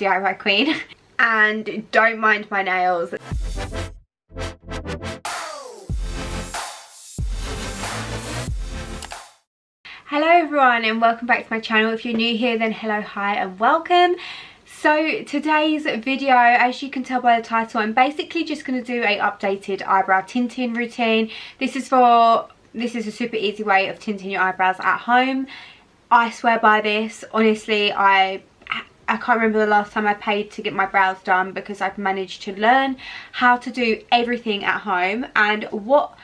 DIY queen and don't mind my nails. Hello everyone and welcome back to my channel. If you're new here, then hello, hi and welcome. So today's video, as you can tell by the title, I'm basically just going to do a updated eyebrow tinting routine. This is a super easy way of tinting your eyebrows at home. I swear by this. Honestly, I can't remember the last time I paid to get my brows done because I've managed to learn how to do everything at home, and what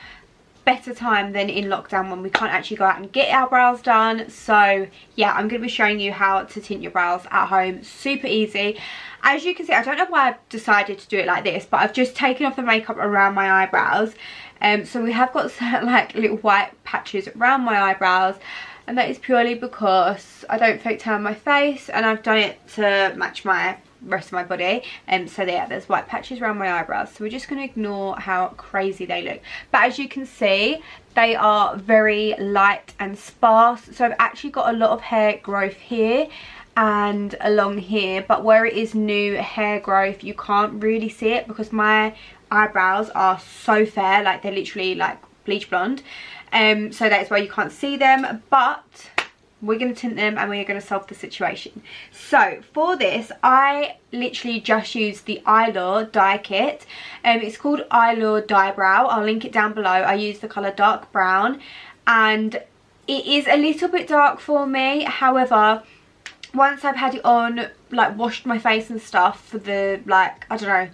better time than in lockdown when we can't actually go out and get our brows done. So yeah, I'm going to be showing you how to tint your brows at home. Super easy. As you can see, I don't know why I've decided to do it like this, but I've just taken off the makeup around my eyebrows. So we have got some like little white patches around my eyebrows, and that is purely because I don't fake tan my face and I've done it to match my rest of my body. So yeah, there's white patches around my eyebrows, so we're just going to ignore how crazy they look. But as you can see, they are very light and sparse, so I've actually got a lot of hair growth here and along here, but where it is new hair growth you can't really see it because my eyebrows are so fair, like they're literally like bleach blonde. So that's why you can't see them, but we're going to tint them and we're going to solve the situation. So for this, I literally just used the Eyelure dye kit. It's called Eyelure Dye Brow. I'll link it down below. I use the colour dark brown and it is a little bit dark for me. However, once I've had it on, like washed my face and stuff for the, like, I don't know,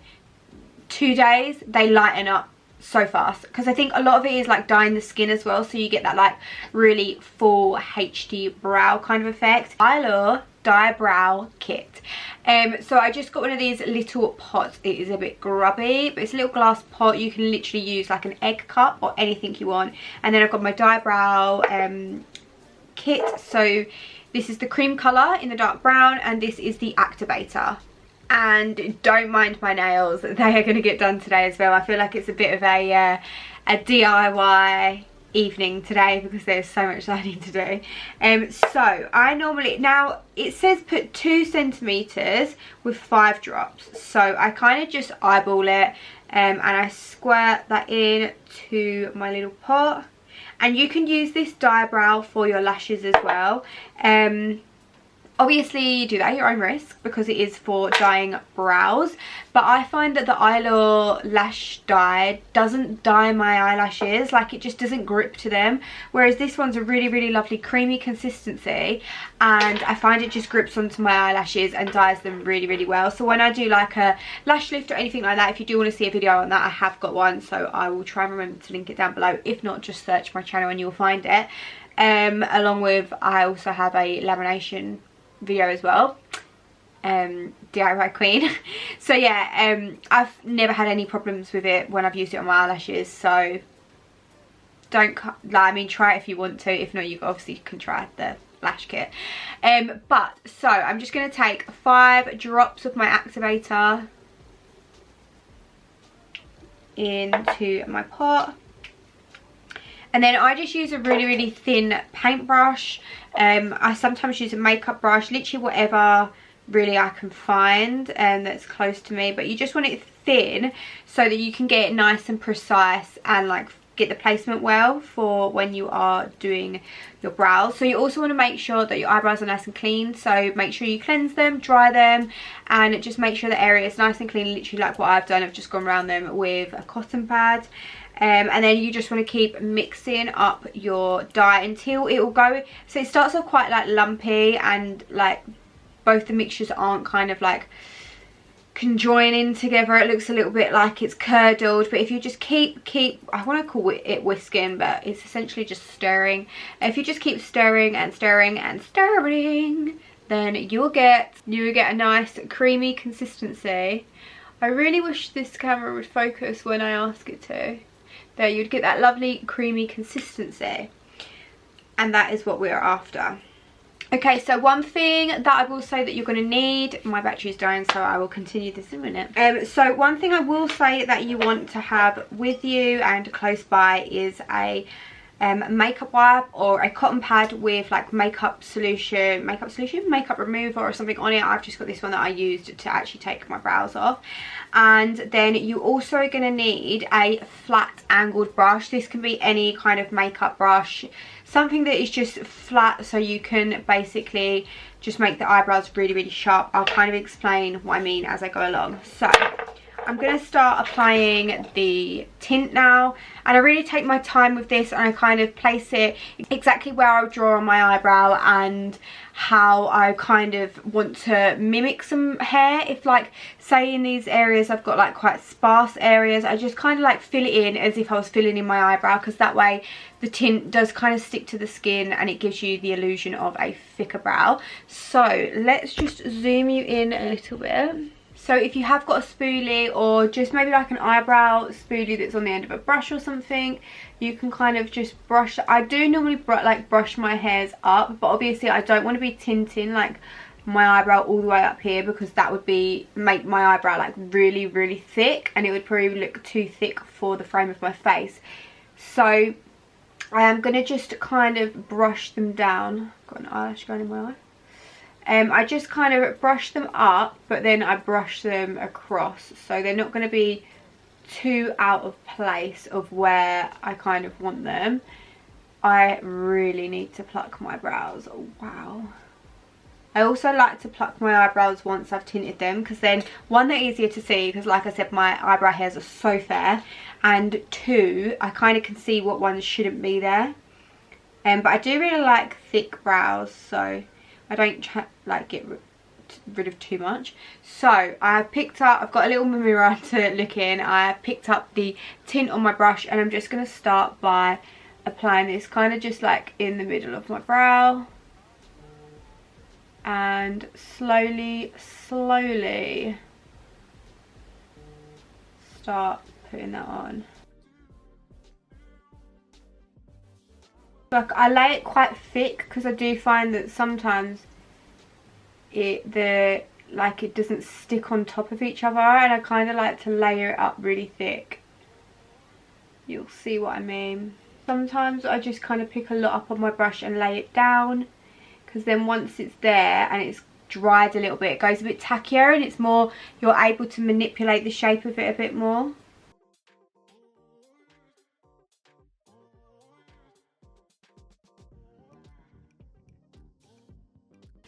2 days, they lighten up so fast, because I think a lot of it is like dyeing the skin as well, so you get that like really full HD brow kind of effect. Eyelure Dye Brow Kit. So I just got one of these little pots. It is a bit grubby, but it's a little glass pot. You can literally use like an egg cup or anything you want. And then I've got my dye brow kit. So this is the cream colour in the dark brown, and this is the activator. And don't mind my nails, they are going to get done today as well. I feel like it's a bit of a DIY evening today because there's so much that I need to do. So I normally, now it says put 2 centimeters with 5 drops, so I kind of just eyeball it and I squirt that in to my little pot. And you can use this dye brow for your lashes as well. Obviously do that at your own risk because it is for dyeing brows, but I find that the Eyelure lash dye doesn't dye my eyelashes, like it just doesn't grip to them, whereas this one's a really lovely creamy consistency, and I find it just grips onto my eyelashes and dyes them really well. So when I do like a lash lift or anything like that, if you do want to see a video on that, I have got one, so I will try and remember to link it down below. If not, just search my channel and you'll find it. Along with, I also have a lamination video as well, DIY queen. So yeah, I've never had any problems with it when I've used it on my eyelashes, so don't, I mean, try it if you want to. If not, you obviously can try the lash kit. But so I'm just going to take 5 drops of my activator into my pot. And then I just use a really thin paintbrush. I sometimes use a makeup brush, literally whatever really I can find that's close to me. But you just want it thin so that you can get it nice and precise and like get the placement well for when you are doing your brows. So you also want to make sure that your eyebrows are nice and clean, so make sure you cleanse them, dry them, and just make sure the area is nice and clean, literally like what I've done. I've just gone around them with a cotton pad. And then you just want to keep mixing up your dye until it will go, so it starts off quite like lumpy and like both the mixtures aren't kind of like conjoining together. It looks a little bit like it's curdled, but if you just keep I want to call it whisking, but it's essentially just stirring. If you just keep stirring and stirring and stirring, then you will get a nice creamy consistency. I really wish this camera would focus when I ask it to. There, you'd get that lovely creamy consistency, and that is what we are after. Okay, so one thing that I will say that you're going to need, my battery's dying, so I will continue this in a minute. So one thing I will say that you want to have with you and close by is a makeup wipe or a cotton pad with like makeup remover or something on it. I've just got this one that I used to actually take my brows off. And then you also are going to need a flat angled brush. This can be any kind of makeup brush, something that is just flat, so you can basically just make the eyebrows really, really sharp. I'll kind of explain what I mean as I go along. So I'm going to start applying the tint now, and I really take my time with this, and I kind of place it exactly where I'll draw on my eyebrow and how I kind of want to mimic some hair. If like say in these areas I've got like quite sparse areas, I just kind of like fill it in as if I was filling in my eyebrow, because that way the tint does kind of stick to the skin and it gives you the illusion of a thicker brow. So let's just zoom you in a little bit. So if you have got a spoolie or just maybe like an eyebrow spoolie that's on the end of a brush or something, you can kind of just brush. I do normally brush my hairs up, but obviously I don't want to be tinting like my eyebrow all the way up here, because that would make my eyebrow like really, really thick, and it would probably look too thick for the frame of my face. So I am going to just kind of brush them down. Got an eyelash going in my eye. I just kind of brush them up, but then I brush them across, so they're not going to be too out of place of where I kind of want them. I really need to pluck my brows. Oh, wow. I also like to pluck my eyebrows once I've tinted them, because then one, they're easier to see, because like I said, my eyebrow hairs are so fair, and two, I kind of can see what ones shouldn't be there. But I do really like thick brows, so I don't like get rid of too much. So I've got a little mirror to look in. I picked up the tint on my brush, and I'm just going to start by applying this kind of just like in the middle of my brow, and slowly start putting that on. Like I lay it quite thick, because I do find that sometimes it doesn't stick on top of each other, and I kind of like to layer it up really thick. You'll see what I mean. Sometimes I just kind of pick a lot up on my brush and lay it down, because then once it's there and it's dried a little bit, it goes a bit tackier, and it's more, you're able to manipulate the shape of it a bit more.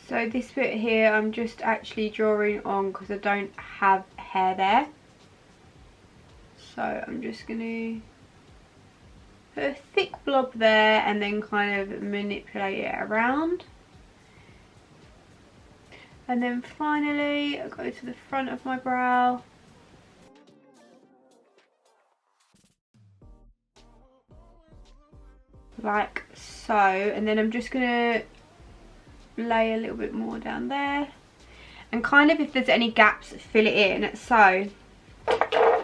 So this bit here I'm just actually drawing on because I don't have hair there. So I'm just going to put a thick blob there and then kind of manipulate it around. And then finally I go to the front of my brow. Like so. And then I'm just going to lay a little bit more down there, and kind of if there's any gaps, fill it in. So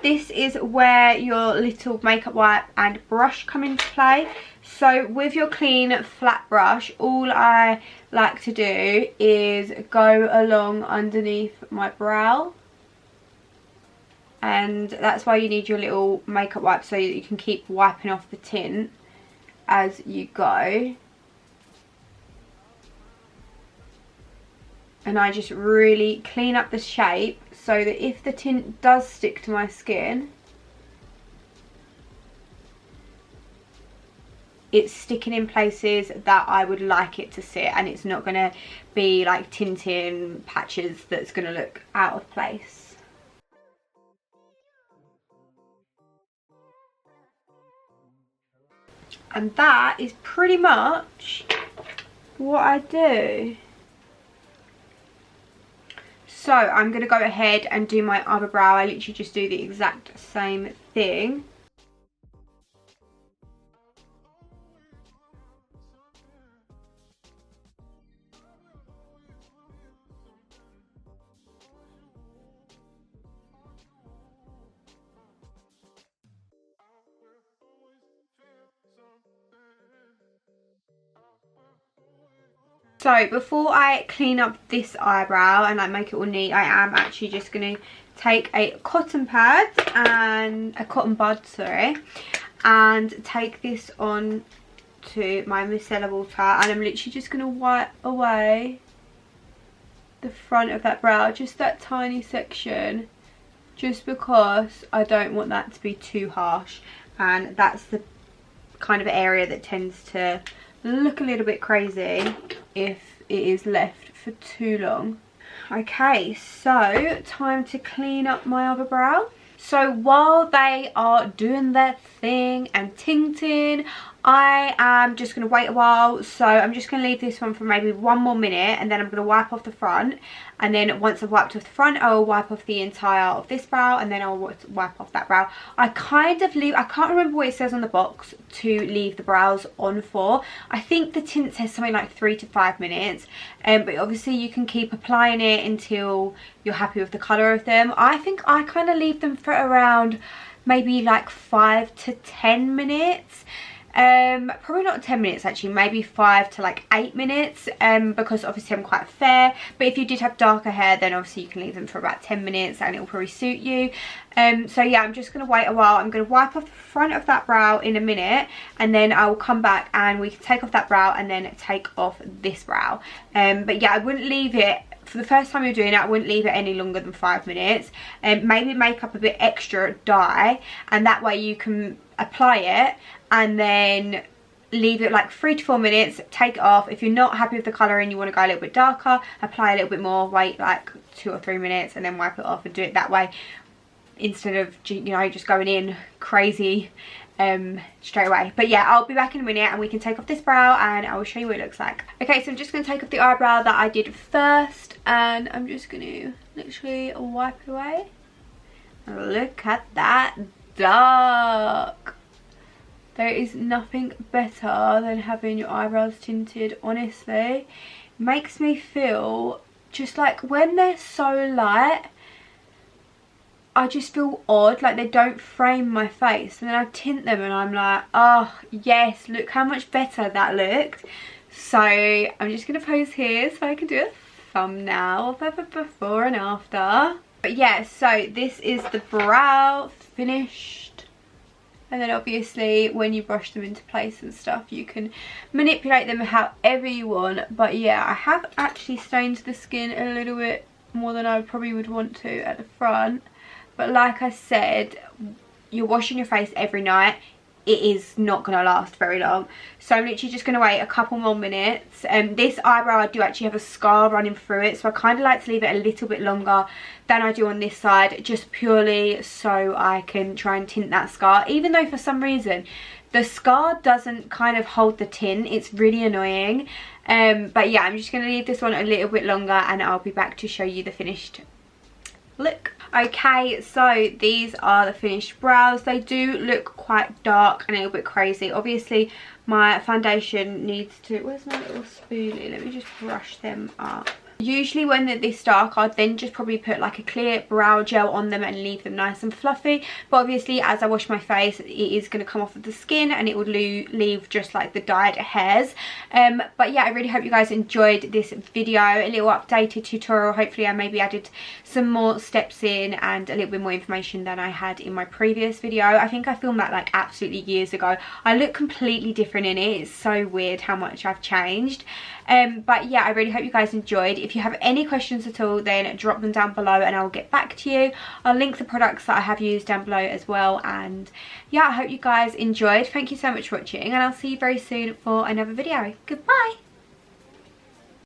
this is where your little makeup wipe and brush come into play. So with your clean flat brush, all I like to do is go along underneath my brow, and that's why you need your little makeup wipe, so that you can keep wiping off the tint as you go. And I just really clean up the shape so that if the tint does stick to my skin, it's sticking in places that I would like it to sit, and it's not going to be like tinting patches that's going to look out of place. And that is pretty much what I do. So I'm going to go ahead and do my other brow. I literally just do the exact same thing. So before I clean up this eyebrow and like make it all neat, I am actually just going to take a cotton pad and a cotton bud, sorry, and take this on to my micellar water, and I'm literally just going to wipe away the front of that brow, just that tiny section, just because I don't want that to be too harsh, and that's the kind of area that tends to look a little bit crazy if it is left for too long. Okay, so time to clean up my other brow. So while they are doing their thing and tinting, I am just going to wait a while. So I'm just going to leave this one for maybe 1 more minute, and then I'm going to wipe off the front. And then once I've wiped off the front, I'll wipe off the entire of this brow, and then I'll wipe off that brow. I kind of leave, I can't remember what it says on the box to leave the brows on for. I think the tint says something like 3 to 5 minutes. But obviously you can keep applying it until you're happy with the colour of them. I think I kind of leave them for around maybe like 5 to 10 minutes. Probably not 10 minutes actually, maybe 5 to like 8 minutes, because obviously I'm quite fair. But if you did have darker hair, then obviously you can leave them for about 10 minutes and it will probably suit you. So yeah, I'm just going to wait a while. I'm going to wipe off the front of that brow in a minute, and then I will come back and we can take off that brow and then take off this brow. But yeah, I wouldn't leave it, for the first time you're doing it, I wouldn't leave it any longer than 5 minutes. Maybe make up a bit extra dye, and that way you can apply it and then leave it like 3 to 4 minutes, take it off. If you're not happy with the colour and you want to go a little bit darker, apply a little bit more, wait like 2 or 3 minutes and then wipe it off, and do it that way instead of, you know, just going in crazy straight away. But yeah, I'll be back in a minute and we can take off this brow and I will show you what it looks like. Okay, so I'm just going to take off the eyebrow that I did first, and I'm just going to literally wipe it away. Look at that dark. There is nothing better than having your eyebrows tinted, honestly. It makes me feel just like when they're so light, I just feel odd, like they don't frame my face, and then I tint them and I'm like, oh yes, look how much better that looked. So I'm just going to pose here so I can do a thumbnail of a before and after. But yeah, so this is the brow finished, and then obviously when you brush them into place and stuff, you can manipulate them however you want. But yeah, I have actually stained the skin a little bit more than I probably would want to at the front. But like I said, you're washing your face every night. It is not going to last very long. So I'm literally just going to wait a couple more minutes. This eyebrow, I do actually have a scar running through it, so I kind of like to leave it a little bit longer than I do on this side, just purely so I can try and tint that scar. Even though for some reason the scar doesn't kind of hold the tint, it's really annoying. But yeah, I'm just going to leave this one a little bit longer and I'll be back to show you the finished look. Okay, so these are the finished brows. They do look quite dark and a little bit crazy. Obviously my foundation needs to, where's my little spoolie? Let me just brush them up. Usually when they're this dark, I'd then just probably put like a clear brow gel on them and leave them nice and fluffy. But obviously as I wash my face, it is going to come off of the skin and it would leave just like the dyed hairs. But yeah, I really hope you guys enjoyed this video, a little updated tutorial. Hopefully I maybe added some more steps in and a little bit more information than I had in my previous video. I think I filmed that like absolutely years ago. I look completely different in it. It's so weird how much I've changed. But yeah, I really hope you guys enjoyed. If you have any questions at all, then drop them down below and I'll get back to you. I'll link the products that I have used down below as well. And yeah, I hope you guys enjoyed. Thank you so much for watching, and I'll see you very soon for another video. Goodbye.